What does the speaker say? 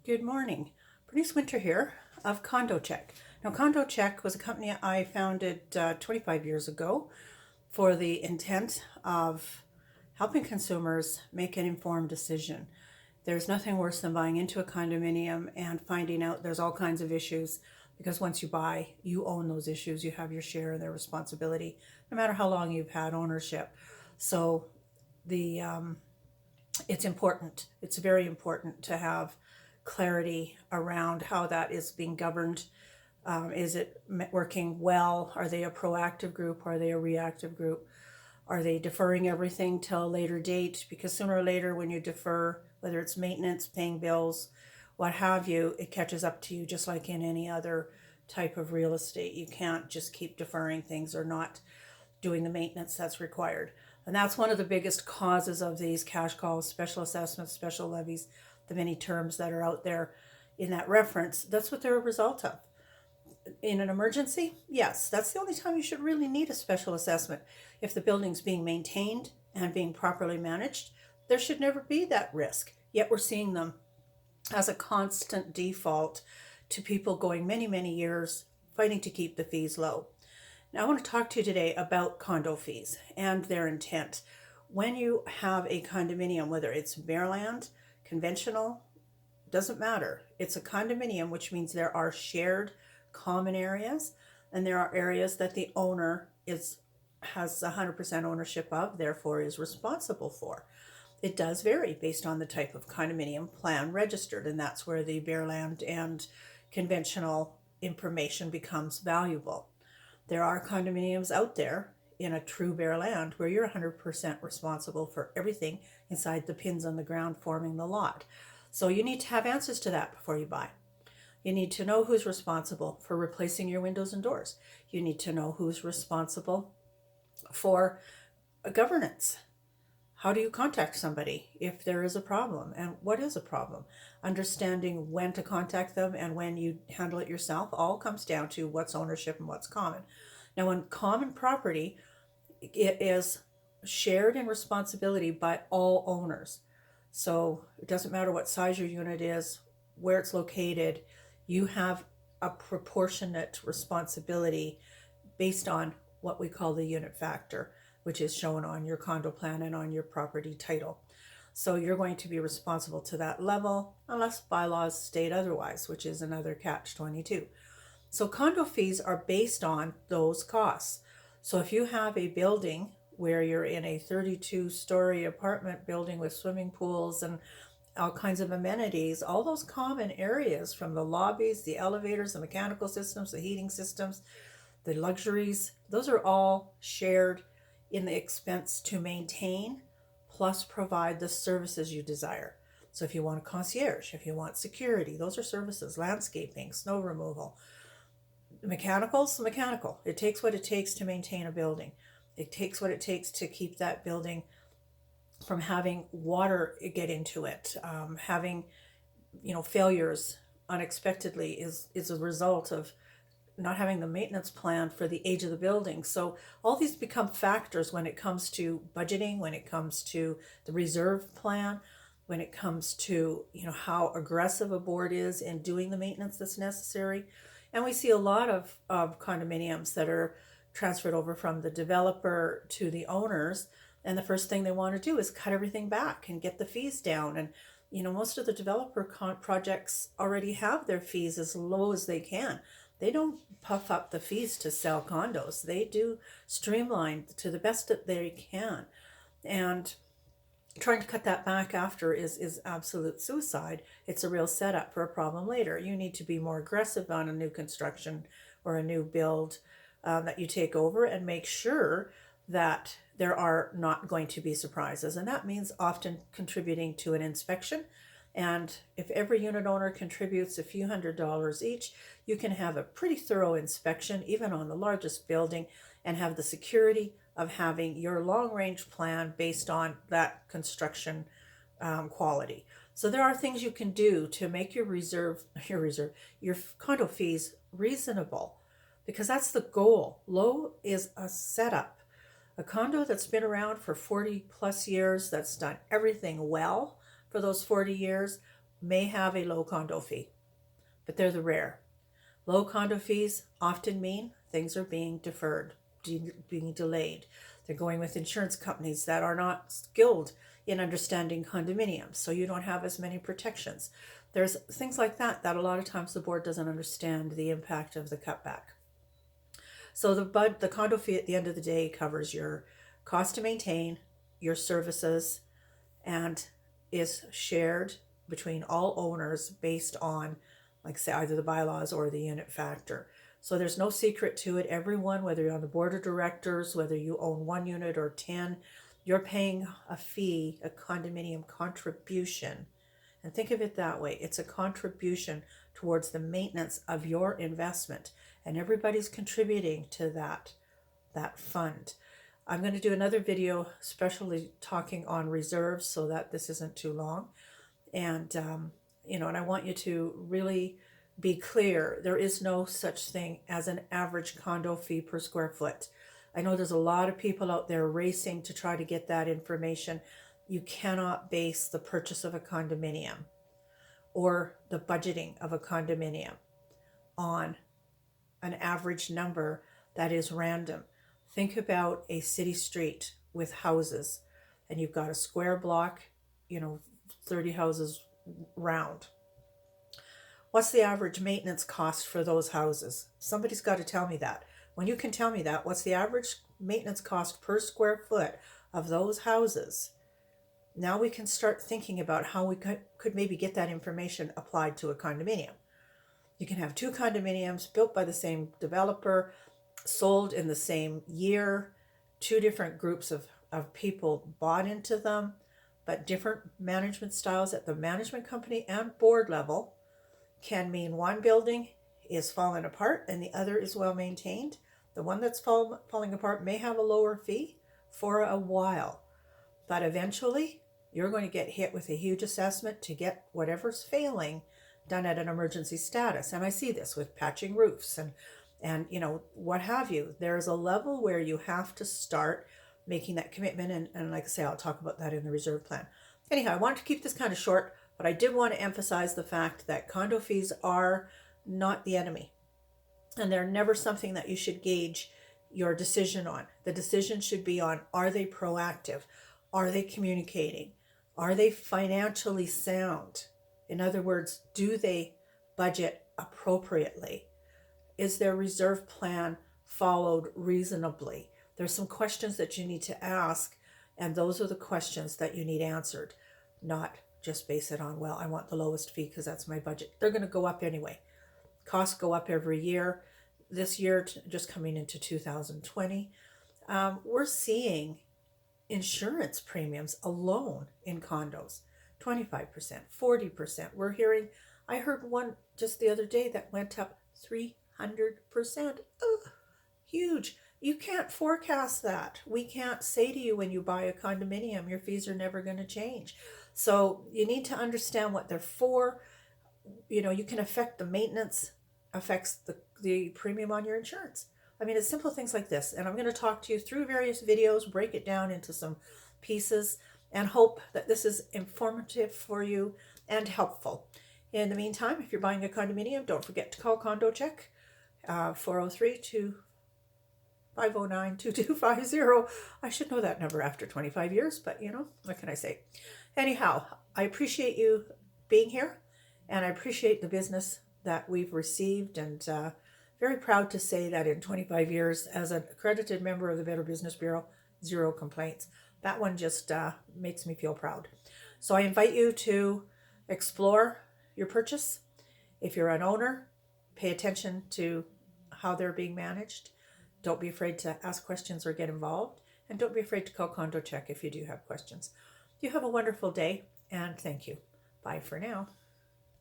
Good morning. Bernice Winter here of Condo Check. Now, Condo Check was a company I founded 25 years ago for the intent of helping consumers make an informed decision. There's nothing worse than buying into a condominium and finding out there's all kinds of issues because once you buy, you own those issues. You have your share of their responsibility, no matter how long you've had ownership. So the it's important. It's very important to have clarity around how that is being governed. Is it working well? Are they a proactive group? Are they a reactive group? Are they deferring everything till a later date? Because sooner or later, when you defer, whether it's maintenance, paying bills, what have you, it catches up to you just like in any other type of real estate. You can't just keep deferring things or not doing the maintenance that's required. And that's one of the biggest causes of these cash calls, special assessments, special levies, the many terms that are out there in that reference. That's what they're a result of. In an emergency, yes, that's the only time you should really need a special assessment. If the building's being maintained and being properly managed, there should never be that risk. Yet we're seeing them as a constant default to people going many, many years fighting to keep the fees low. Now, I want to talk to you today about condo fees and their intent. When you have a condominium, whether it's bare land, conventional, doesn't matter. It's a condominium, which means there are shared common areas, and there are areas that the owner has 100% ownership of, therefore is responsible for. It does vary based on the type of condominium plan registered, and that's where the bare land and conventional information becomes valuable. There are condominiums out there in a true bare land where you're 100% responsible for everything inside the pins on the ground forming the lot. So you need to have answers to that before you buy. You need to know who's responsible for replacing your windows and doors. You need to know who's responsible for governance. How do you contact somebody if there is a problem, and what is a problem? Understanding when to contact them and when you handle it yourself all comes down to what's ownership and what's common. Now, in common property, it is shared in responsibility by all owners. So it doesn't matter what size your unit is, where it's located, you have a proportionate responsibility based on what we call the unit factor, which is shown on your condo plan and on your property title. So you're going to be responsible to that level unless bylaws state otherwise, which is another catch-22. So condo fees are based on those costs. So if you have a building where you're in a 32-story apartment building with swimming pools and all kinds of amenities, all those common areas from the lobbies, the elevators, the mechanical systems, the heating systems, the luxuries, those are all shared in the expense to maintain, plus provide the services you desire. So if you want a concierge, if you want security, those are services, landscaping, snow removal. Mechanicals, mechanical. It takes what it takes to maintain a building. It takes what it takes to keep that building from having water get into it, having failures unexpectedly is a result of not having the maintenance plan for the age of the building. So all these become factors when it comes to budgeting, when it comes to the reserve plan, when it comes to how aggressive a board is in doing the maintenance that's necessary. And we see a lot of condominiums that are transferred over from the developer to the owners, and the first thing they want to do is cut everything back and get the fees down. And most of the developer projects already have their fees as low as they can. They don't puff up the fees to sell condos. They do streamline to the best that they can. And trying to cut that back after is absolute suicide. It's a real setup for a problem later. You need to be more aggressive on a new construction or a new build that you take over, and make sure that there are not going to be surprises. And that means often contributing to an inspection. And if every unit owner contributes a few $100s each, you can have a pretty thorough inspection, even on the largest building, and have the security of having your long-range plan based on that construction quality. So there are things you can do to make your condo fees reasonable, because that's the goal. Low is a setup. A condo that's been around for 40 plus years, that's done everything well for those 40 years, may have a low condo fee, but they're the rare. Low condo fees often mean things are being deferred, being delayed. They're going with insurance companies that are not skilled in understanding condominiums, so you don't have as many protections. There's things like that that a lot of times the board doesn't understand the impact of the cutback. So the condo fee at the end of the day covers your cost to maintain, your services, and is shared between all owners based on, like say, either the bylaws or the unit factor. So there's no secret to it. Everyone, whether you're on the board of directors, whether you own 1 unit or 10, you're paying a fee, a condominium contribution. And think of it that way. It's a contribution towards the maintenance of your investment. And everybody's contributing to that fund. I'm going to do another video especially talking on reserves so that this isn't too long. And, and I want you to really be clear. There is no such thing as an average condo fee per square foot. I know there's a lot of people out there racing to try to get that information. You cannot base the purchase of a condominium or the budgeting of a condominium on an average number that is random. Think about a city street with houses, and you've got a square block, 30 houses round. What's the average maintenance cost for those houses? Somebody's got to tell me that. When you can tell me that, what's the average maintenance cost per square foot of those houses? Now we can start thinking about how we could maybe get that information applied to a condominium. You can have 2 condominiums built by the same developer, sold in the same year, 2 different groups of people bought into them, but different management styles at the management company and board level can mean one building is falling apart and the other is well maintained. The one that's falling apart may have a lower fee for a while, but eventually you're going to get hit with a huge assessment to get whatever's failing done at an emergency status. And I see this with patching roofs and what have you. There's a level where you have to start making that commitment. And like I say, I'll talk about that in the reserve plan. Anyhow, I wanted to keep this kind of short, but I did want to emphasize the fact that condo fees are not the enemy. And they're never something that you should gauge your decision on. The decision should be on, are they proactive? Are they communicating? Are they financially sound? In other words, do they budget appropriately? Is their reserve plan followed reasonably? There's some questions that you need to ask, and those are the questions that you need answered, not just base it on, well, I want the lowest fee because that's my budget. They're going to go up anyway. Costs go up every year. This year, just coming into 2020, we're seeing insurance premiums alone in condos, 25%, 40%. I heard one just the other day that went up 300%. Ugh, huge. You can't forecast that. We can't say to you when you buy a condominium, your fees are never going to change. So you need to understand what they're for. You can affect the maintenance, affects the premium on your insurance. I mean, it's simple things like this. And I'm going to talk to you through various videos, break it down into some pieces, and hope that this is informative for you and helpful. In the meantime, if you're buying a condominium, don't forget to call Condo Check, 403-509-2250. I should know that number after 25 years, but what can I say? Anyhow, I appreciate you being here, and I appreciate the business that we've received, and very proud to say that in 25 years as an accredited member of the Better Business Bureau, 0 complaints. That one just makes me feel proud. So I invite you to explore your purchase. If you're an owner, pay attention to how they're being managed. Don't be afraid to ask questions or get involved. And don't be afraid to call Condo Check if you do have questions. You have a wonderful day, and thank you. Bye for now.